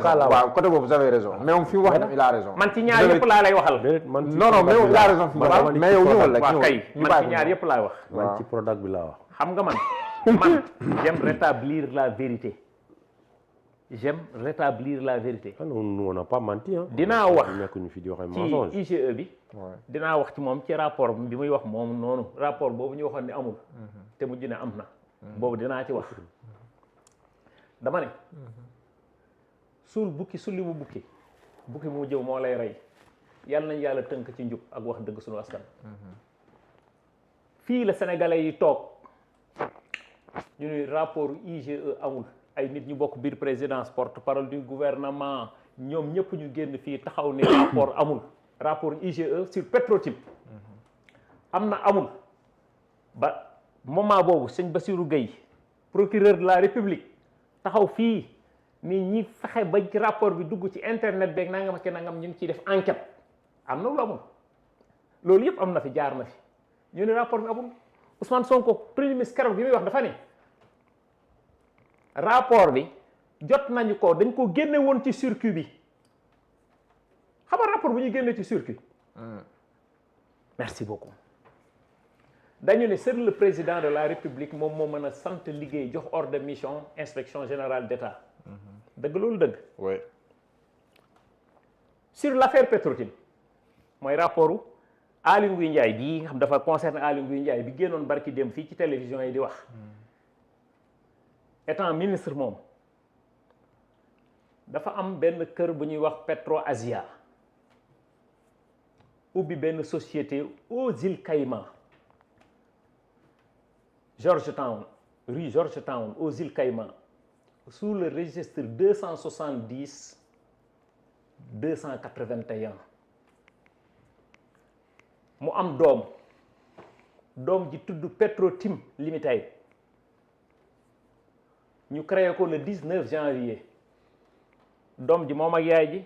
waaw côté boobu vous avez raison mais moom fi mu wax il a raison. man ci ñaar yëpp laa lay waxal. non non mais il a raison fi mu wax mais yow ñëwal rek waaw kay man ci ñaar yëpp laay wax. man ci Prodac bi laa wax. xam nga man j'aime rétablir la vérité. J'aime rétablir la vérité. Nous on n'a pas menti hein. dinaa wax ci IGE bi. dinaa wax ci moom ci rapport bi muy wax moom noonu rapport boobu ñu waxoon ne amul. te mujj ne am na. boobu dinaa ci wax. dama ne. suul bukki sulli mu bukki. bukki mu jëw moo lay rey. yàlla nañ yàlla tënk ci njub ak wax dëgg suñu askan. fii la sénégalais yi toog ñu ne rapport IGE amul. ay nit ñu bokk biir présidence porte-parole du gouvernement ñoom ñëpp ñu génn fii taxaw ne rapport amul rapport IGE sur Petro-Tim am na amul ba moment boobu sëñ Bassirou Gueye procureur de la République taxaw fii ni ñi fexe ba rapport bi dugg ci internet beeg nangam ak nangam ñu ngi ciy def enquête am na lu amul loolu yëpp am na fi jaar na fi ñu ne rapport bi amul Ousmane Sonko premier ministre keroog bi muy wax dafa ne rapport bi jot nañu ko dañ ko génne woon ci circuit bi xam nga rapport bu ñu génne ci circuit. merci beaucoup. dañu ne seul le président de la république moom moo mën a sant liggéey jox ordre de mission inspection générale d'État. dëgg loolu dëgg. oui. sur l'affaire Petro-Tim mooy rapportu Aly Ngouille Ndiaye bii nga xam dafa concerné Aly Ngouille Ndiaye bi génnoon barki dem fii ci télévision yi di wax. étant ministre moom dafa am benn kër bu ñuy wax Petro Asia ubbi benn société aux îles Caïmans Georgetown rue Georgetown aux îles Caïmans sous le registre 270 281 mu am doom ji tudd Petro-Tim Limited ñu créé ko le 19 janvier doom ji moom ak yaay ji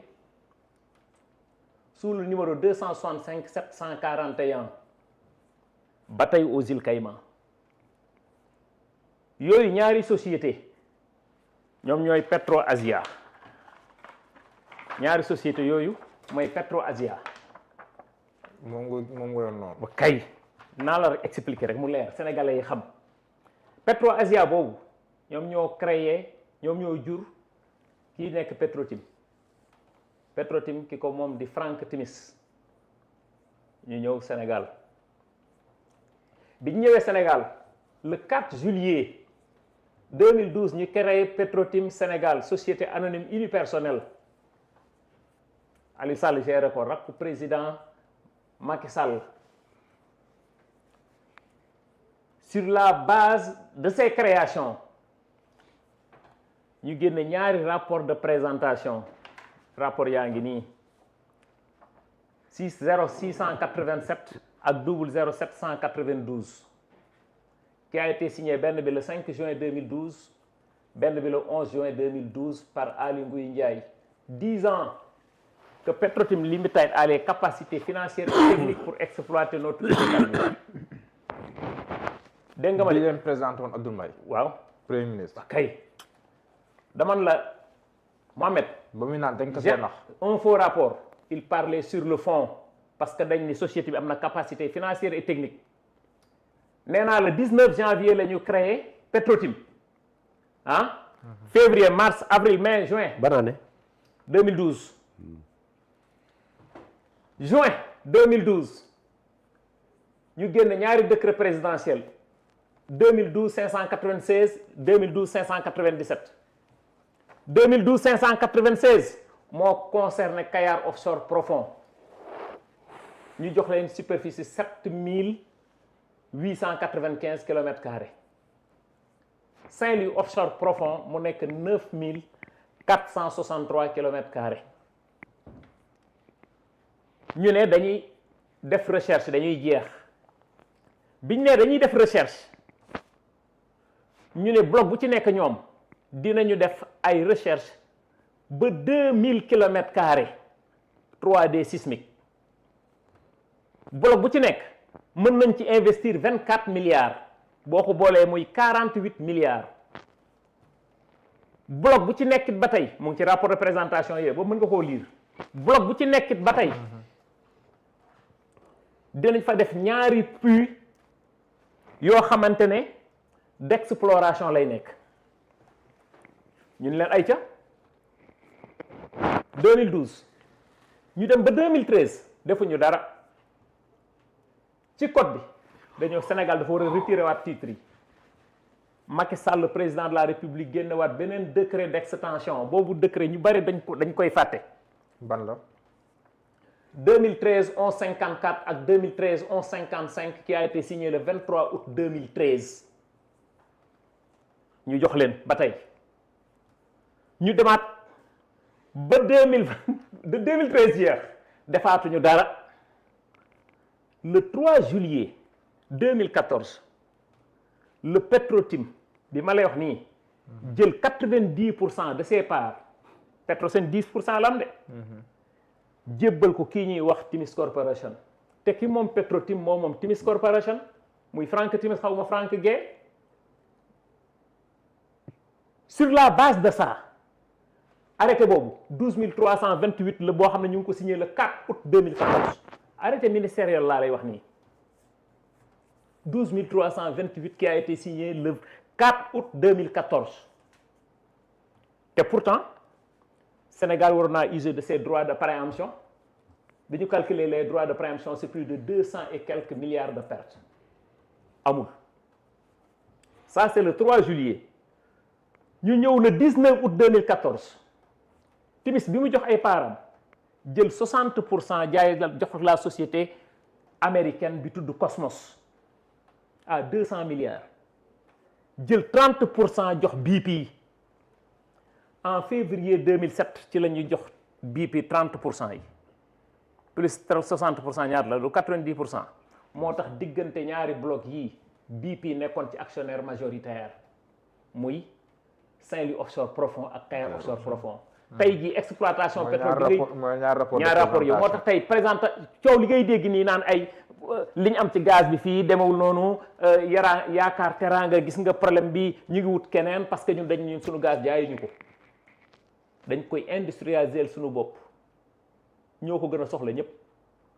sous le numéro 265 741 ba tey aux îles Caïmans yooyu ñaari société ñoom ñooy Petro Asia ñaari société yooyu mooy Petro Asia moom nga yoon noonu. ba kay naa la rek expliquer rek mu leer sénégalais yi xam Petro Asia boobu ñoom ñoo créé ñoom ñoo jur kii nekk Petro-Tim Petro-Tim ki ko moom di Frank Timis ñu ñëw Sénégal bi ñu ñëwee Sénégal le 4 juillet 2012 ñu créé Petro-Tim Sénégal société anonyme unipersonnelle Aliou Sall géré ko rakku président Macky Sall sur la base de ces créations ñu génne ñaari rapport de présentation rapport yaa ngi nii 607 ak 00792 qui a été signé benn bi le 5 juin 2012 benn bi le 11 juin 2012 par Aly Ngouille Ndiaye 10 ans que Petro-Tim Limited a les capacités financières et techniques pour exploiter notre économie. dégg nga ma di leen présenté woon Abdoul Mbaye. waaw premier ministre. kay daman la Mohamed. ba muy naan dañ ko see nax. un faux rapport. il parlait sur le fond parce que dañ ni société bi am na capacité financière et technique. nee naa le 19 janvier la ñu créé Petro-Tim ah. février mars avril mai juin. ban année. 2012. juin 2012 ñu génn ñaari décret présidentiel 2012 596 2012 597 2012 596 moo concerné Kayar offshore profond ñu jox leen superficie 7895 kilomètres carrés Saint-Louis offshore profond mu nekk 9463 kilomètres carrés ñu ne dañuy def recherche dañuy jeex biñ ne dañuy def recherche ñu ne bloc bu ci nekk ñoom dinañu def ay recherche ba 2000 kilomètres carrés 3D sismique bloc bu ci nekk mën nañ ci investir 24 milliards boo ko boolee muy 48 milliards bloc bu ci nekkit ba tey mu ngi ci rapport de présentation yooyu boobu mën nga koo lire bloc bu ci nekkit ba tey dinañ fa def ñaari puits yoo xamante ne d'exploration lay nekk ñun leen ay ca 2012 ñu dem ba 2013 defuñu dara ci code bi dañoo Sénégal dafa war a retirer waat titre yi Macky Sall président de la République génne waat beneen décret d'extension boobu décret ñu bari dañ koy fàtte. ban la 2013 1154 ak 2013 1155 qui a été signé le 23 août 2013 ñu jox leen ba tey ñu demaat ba 2013 jeex defaatuñu dara le 3 juillet 2014 le Petrotim bi ma lay wax nii jël 90% de ses parts Petrosen 10% la am de jébbal ko kii ñuy wax Timis Corporation te ki moom Petrotim moom Timis Corporation muy Franck Timis xaw ma Franck Gueye sur la base de ça arrêté boobu 12328 la boo xam ne ñu ngi ko signé le 4 août 2014 arrêté ministériel laa lay wax nii 12328 qui a été signé le 4 août 2014 te pourtant Sénégal waroon naa user de ses droits de préemption dañu calculer les droits de préemption c'est plus de 200 et quelques milliards de pertes amul ça c'est le 3 juillet ñu ñëw le 19 août 2014 Timis bi mu jox ay parts jël 60% jaay jox la société américaine bi tudd Cosmos à 200 milliards jël 30% jox BP en février 2007 ci la ñuy jox BP 30% yi plus 60% ñaar la lu 90% moo tax diggante ñaari bloc yii BP nekkoon ci actionnaire majoritaire muy Saint-Louis offshore profond ak Kayar offshore profond tey jii exploitation pétrole bi ñaar rapport yi moo tax tey présente coow li ngay dégg nii naan ay li ñu am ci gaz bi fii demewul noonu yaakaar teraanga gis nga problème bi ñu ngi wut keneen parce que ñun suñu gaz jaayuñu ko dañ koy industrialiser suñu bopp ñoo ko gën a soxla ñëpp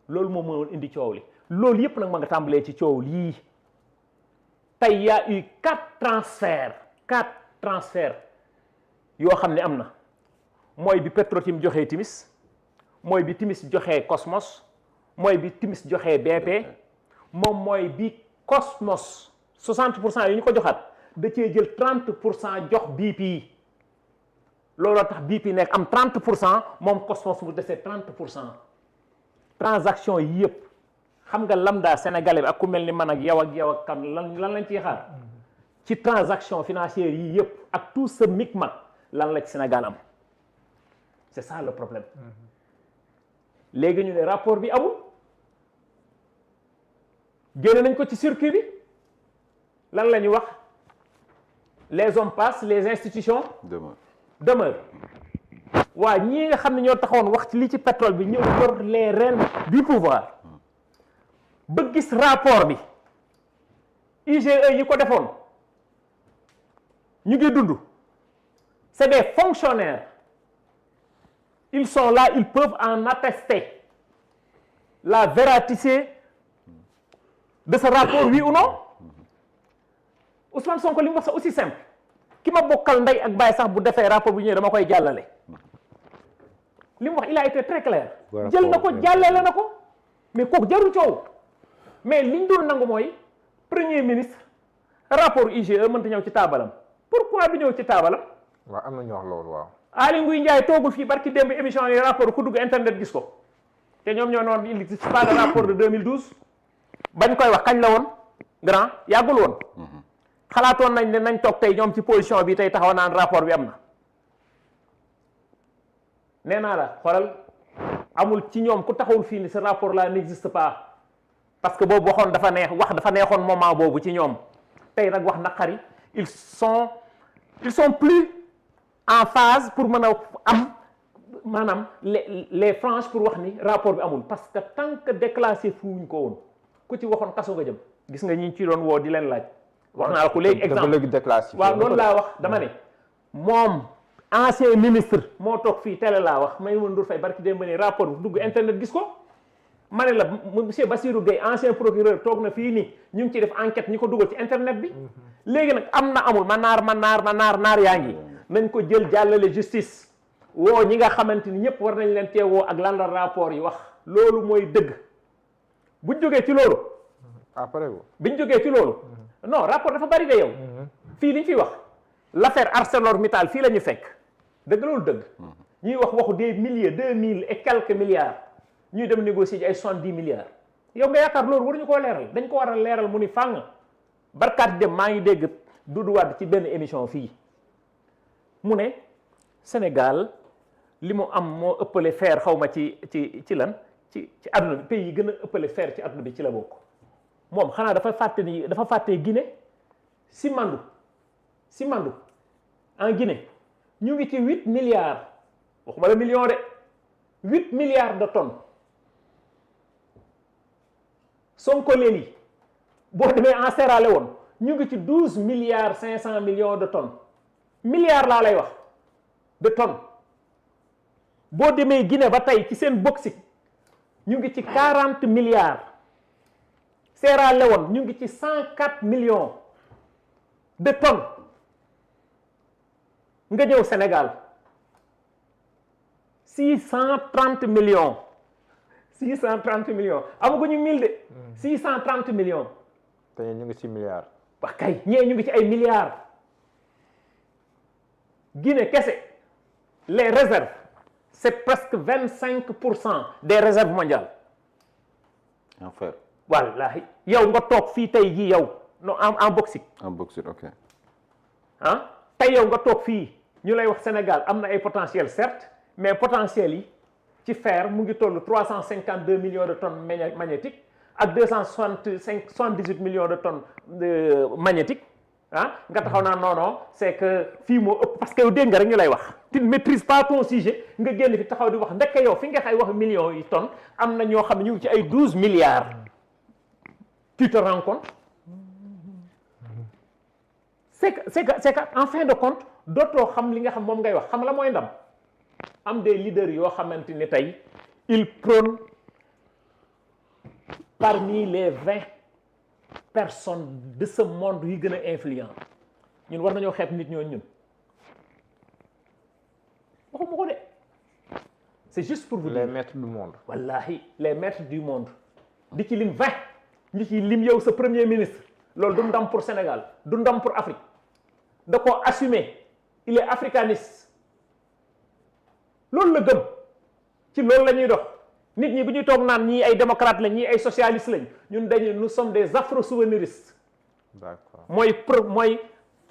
loolu moom moo indi coow li loolu yëpp nag ma nga tàmbalee ci coow lii tey y a eu 4 transferts yoo xam ne am na mooy bi Petrotim joxee Timis mooy bi Timis joxee Cosmos mooy bi Timis joxee BP moom mooy bi Cosmos 60% yi ñu ko joxaat da cee jël 30% jox BP looloo tax BP nekk am 30% moom Cosmos mu desee 30% transaction yi yëpp xam nga lambda sénégalais bi ak ku mel ni man ak yow kan lan lañ ciy xaar ci transaction financière yi yëpp ak tout ce micmac lan la ci Sénégal am c'est ça le problème léegi ñu ne rapport bi amul génne nañ ko ci circuit bi lan la ñu wax les hommes passent les institutions demeurent waa ñii nga xam ne ñoo taxawoon wax ci li ci pétrole bi ñëw yor les rênes du pouvoir ba gis rapport bi IGE yi ko defoon ñu ngi dund c'est des fonctionnaires ils sont là ils peuvent en attester la véracité de ce rapport oui ou non Ousmane Sonko li mu wax c'est aussi simple ki ma bokkal ndey ak baay sax bu defee rapport bu ñëwee dama koy jàllale li mu wax il a été très clair jël na ko jàllale na ko mais kooku jarul coow mais liñ doon nangu mooy premier ministre rapport IGE mënta ñëw ci taabalam pourquoi du ñëw ci taabalam waaw am na ñu wax loolu waaw Aly Ngouille Ndiaye toogul fii barki démb émission yi rapport ku dugg internet gis ko te ñoom ñoo noon il n'existe pas de rapport de 2012 bañ koy wax kañ la woon grand yàggul woon xalaatoon nañ ne nañ toog tey ñoom ci position bi tey taxaw naan rapport bi am na nee naa la xoolal amul ci ñoom ku taxawul fii ni ce rapport là n'existe pas parce que boobu waxoon dafa neexoon moment boobu ci ñoom tey nag wax naqari ils sont plus en phase pour mën a am maanaam les franges pour wax ni rapport bi amul parce que tant que déclassé fu wuñ ko woon ku ci waxoon kaso nga jëm gis nga ñi ci doon woo di leen laaj wax naa la ko léegi exemple léegi déclassé waaw loolu laa wax dama ne moom ancien ministre moo toog fii télé laa wax Maïmouna Ndour Faye barki démb ni rapport bi dugg internet gis ko ma ne la monsieur Bassirou Gueye ancien procureur toog na fii nii ñu ngi ci def enquête ñi ko dugal ci internet bi léegi nag am na amul ma naar yaa ngi nañ ko jël jàllale justice woo ñi nga xamante ni ñëpp war nañ leen teewoo ak lan la rapport yi wax loolu mooy dëgg buñ jógee ci loolu après biñ jógee ci loolu non rapport dafa bari de yow fii liñ fi wax l'affaire ArcelorMittal fii la ñu fekk dëgg loolu dëgg ñuy wax waxu des milliers 2000 et quelques milliards ñuy dem négocier ci ay 70 milliards yow nga yaakaar loolu waruñu koo leeral dañ ko war a leeral mu ni fàng barkaat dem maa ngi dégg Doudou Wade ci benn émission fii mu ne Sénégal li mu am moo ëppale fer xaw ma ci lan ci àdduna bi pays yi gën a ëppale fer ci àdduna bi ci la bokk moom xanaa dafa fàtte Guinée Simandou en Guinée ñu ngi ci 8 milliards waxuma la million de 8 milliards de tonnes Sonkoléli boo demee en Sierra Leone ñu ngi ci 12 milliards 500 millions de tonnes milliards laa lay wax de tonnes boo demee Guinée ba tey ci seen bauxite ñu ngi ci 40 milliards Sierra Leone ñu ngi ci 104 millions de tonnes nga ñëw Sénégal 630 millions amaguñu 1000 de 630 millions te ñu ngi ci milliards wax kay ñee ñu ngi ci ay milliards Guinée kese les réserves c'est presque 25% des réserves mondiales en fer wallahi yow nga toog fii tey jii yow non en bauxite ok tey yow nga toog fii ñu lay wax Sénégal am na ay potentiel certes mais potentiel yi ci fer mu ngi toll 352 millions de tonnes magnétiques ak 278 millions de tonnes magnétiques nga taxaw naa non c'est que fii moo ëpp parce que yow dégg nga rek ñu lay wax tu ne maîtrises pas ton sujet nga génn fi taxaw di wax ndekk yow fi nga xay wax millions yi tonnes am na ñoo xam ne ñu ngi ci ay 12 milliards tu te rends compte c'est que en fin de compte dootoo xam li nga xam moom ngay wax xam la mooy ndam am des leaders yoo xamante ni tey ils prônent parmi les 20 personnes de ce monde yi gën a influent ñun war nañoo xeeb nit ñooñu ñun waxuma ko de c'est juste pour vous dire les maîtres du monde wallahi les maîtres du monde di ci lim 20 ñi ci lim yow sa premier ministre loolu du ndam pour Sénégal du ndam pour Afrique da ko assumer il est africaniste loolu la gëm ci loolu la ñuy dox nit ñi bu ñuy toog naan ñii ay démocrates lañ ñii ay socialistes lañ ñun dañu nous sommes des afro-souverainistes. d'accord mooy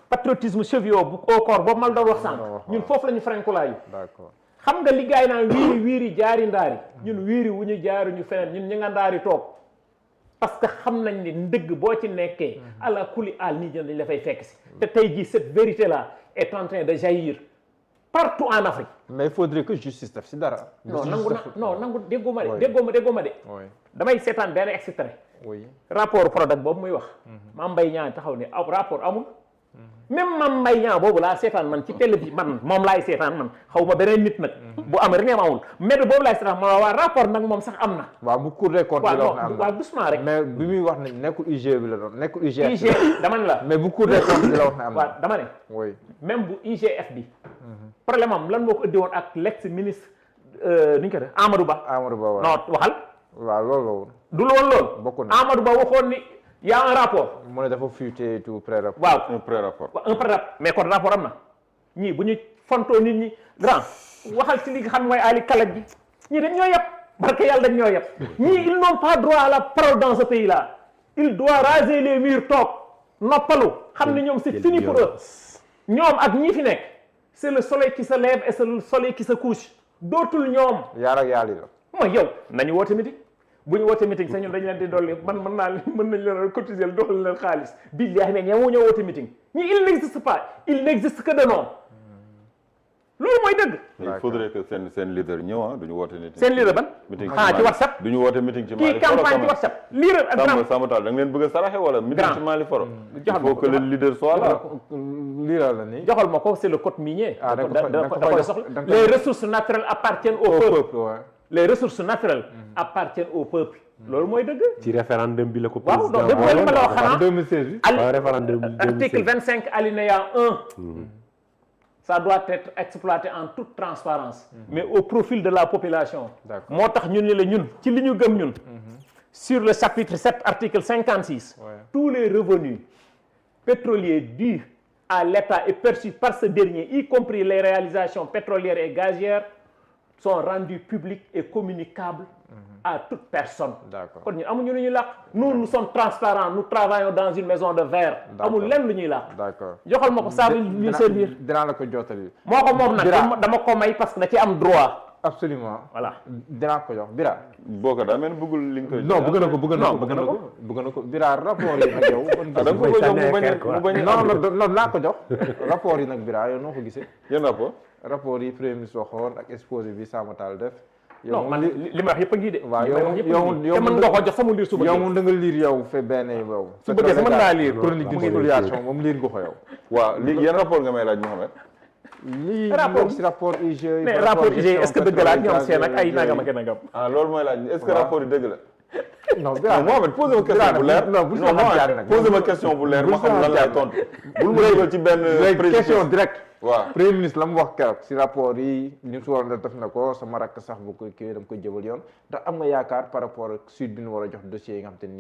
patriotisme chevio bu au corps boobu mal doon wax sànq ñun foofu la ñu frankulaayu. d'accord xam nga li gaay naan wiiri jaari ndaari ñun wiiri wu ñu jaari ñu feneen ñun ñu nga ndaari toog parce que xam nañ ni ndëgg boo ci nekkee ala kuli al nii dañ la fay fekk si te tey jii cette vérité là est en train de jaillir partout en Afrique. mais il faudrait que justice def si dara. nangu déggoo ma de. damay seetaan benn extrait. oui rapport Prodac boobu muy wax. Mame Mbaye Niang taxaw ne aw rapport amul. même Mame Mbaye Niang boobu laa seetaan man ci télévision man moom laay seetaan man xaw ma beneen nit nag. bu am rek amul mais boobu laay seetaan ma waa rapport nag moom sax am na. waaw bu Cour des comptes bi la wax na am waaw doucement rek. mais bi muy wax ne nekkul IG bi la doon nekkul IGF. IG dama ne la. mais bu Cour des comptes bi la wax na am na. waaw dama ne. oui même bu IGF bi. problème am lan moo ko ëddi woon ak l'ex ministre ni ñu ko def Amadou Ba. Amadou Ba waaw non waxal. waaw loolu la woon. du loolu loolu. bokk na Amadou Ba waxoon ni y a un rapport. mu ne dafa fuité tout pré-rapport. waaw un pré-rapport. un pré-rapport mais kon rapport am na ñii bu ñu fontoo nit ñi grand waxal ci li nga xam mooy Ali Kalaj bi ñii dañ ñoo yab barke yàlla dañ ñoo yab ñii ils n'ont pas droit à la parole dans ce pays là il doit raser les murs toog noppalu xam ne ñoom c'est fini pour eux ñoom ak ñii fi nekk c'est le soleil qui se lève et c'est le soleil qui se couche dootul ñoom. yaar ak yàlla la. mooy yow nañu woote meeting bu ñu woote meeting sax ñun dañu leen di dolli mën nañ leen cotiser doxal leen xaalis billahi mais ñoo ñoo woote meeting ñi il n'existe pas il n'existe que de nom loolu mooy dëgg. il faudrait que seen leader ñëw duñu woote meeting. seen leader ban. meeting ci WhatsApp. duñu woote meeting ci Mali kii campagne ci WhatsApp. leader ak Samba Tall da nga leen bëgg a saraxe wala. meeting ci Mali foro. il faut que le leader soit là. lii la nii. joxal ma ko c'est le code minier. Ah, da da ko koy soxla les ressources naturelles appartiennent au peuple. Ouais. Les ressources naturelles appartiennent au peuple. loolu mooy dëgg. ci référendum bi la ko waaw président donc dégg nga li ma la wax xanaa. 2016 bi. waaw référendum 2016 article 25 alinéa 1. Ça doit être exploité en toute transparence mais au profil de la population. D'accord. moo tax ñun ni la ñun ci li ñu gëm ñun sur le chapitre 7 article 56 Ouais. tous les revenus pétroliers dus à l'État et perçus par ce dernier y compris les réalisations pétrolières et gazières sont rendus publics et communicables à toute personne. D'accord. kon ñun amuñu lu ñuy làq nous sommes transparents nous travaillons dans une maison de verre. D'accord. amul lenn lu ñuy làq. D'accord. joxal ma ko ça va lui servir. dinaa la ko jottali. moo ko moom nag dama ko may parce que da ci am droit. Absolument. Voilà. dinaa ko jox Bira. boo ko daa mel ni bëggul li nga koy. non bëgg na ko bëgg na ko Non, bëgg na ko. bëgg na ko Bira rapport yi nag yow. ah da nga ko jox mu bañ a mu bañ a. non naa ko jox rapport yi nag Bira yow noo ko gisee. yan rapport. rapport yi premier ministre waxoon ak exposé bi Samba Tall def. non man li ma wax yëpp a ngi de. waaw li ma wax yëpp a ngi yow te mën nga ko jox sama liir suba. yow moom da nga lire yow fe benn yow. su bëggee mën naa lire. chronique d'une spoliation moom lire nga ko yow. waaw li yan rapport nga may laaj Mouhamed. lii Rapport si rapport IGE. mais rapport IGE est-ce que dëgg la ak ñoom seen ak ay nangam ak nangam. ah loolu mooy laaj est-ce que Waaw. rapport yi dëgg la. non Bira non Mohamed posé ma question bu leer. non bu Mohamed posé ma question bu leer ma xam lan laay tontu. bul ma dugal ci benn question directe. waaw premier ministre la mu wax keroog si rapport yi ñu si waroon def na ko sama rakk sax bu ko kii dama koy jëbal yoon ndax am nga yaakaar par rapport ak suite bi ñu war a jox dossier yi nga xam te ni